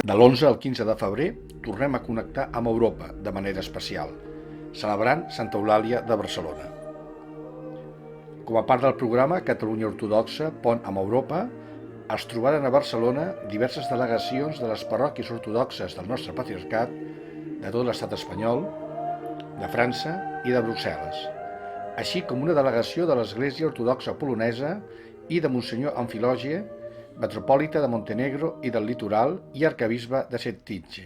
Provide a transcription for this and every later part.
De l'11 al 15 de febrer tornem a connectar amb Europa de manera especial, celebrant Santa Eulàlia de Barcelona. Com a part del programa Catalunya Ortodoxa Pont amb Europa, es trobaren a Barcelona diverses delegacions de les parròquies ortodoxes del nostre patriarcat, de tot l'estat espanyol, de França i de Brussel·les, així com una delegació de l'Església Ortodoxa Polonesa i de Monsenyor Amfilogie, metropolita de Montenegro i del Litoral i arquebisbe de Settice.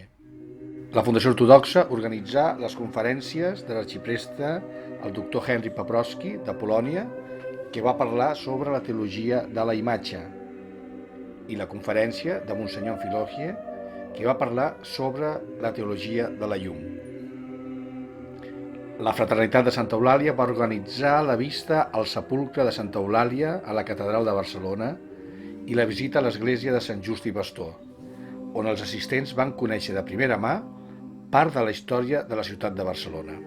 La Fundació Ortodoxa organitzà les conferències de l'arxipreste, el doctor Henry Paprocki, de Polònia, que va parlar sobre la teologia de la imatge, i la conferència de Monsenyor Amfilogie, que va parlar sobre la teologia de la llum. La Fraternitat de Santa Eulàlia va organitzar la vista al sepulcre de Santa Eulàlia a la Catedral de Barcelona i la visita a l'església de Sant Just i Pastor, on els assistents van conèixer de primera mà part de la història de la ciutat de Barcelona.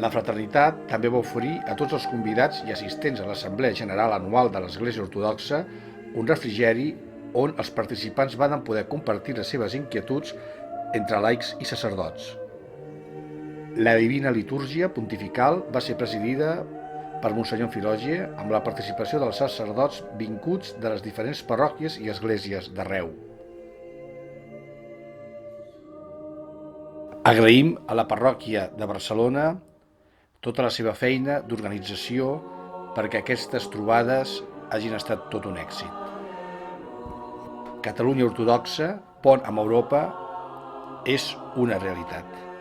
La fraternitat també va oferir a tots els convidats i assistents a l'Assemblea General Anual de l'Església Ortodoxa un refrigeri on els participants van poder compartir les seves inquietuds entre laics i sacerdots. La Divina Litúrgia Pontifical va ser presidida per Monsenyor Amfilogie amb la participació dels sacerdots vinguts de les diferents parròquies i esglésies d'arreu. Agraïm a la parròquia de Barcelona tota la seva feina d'organització perquè aquestes trobades hagin estat tot un èxit. Catalunya Ortodoxa, Pont amb Europa, és una realitat.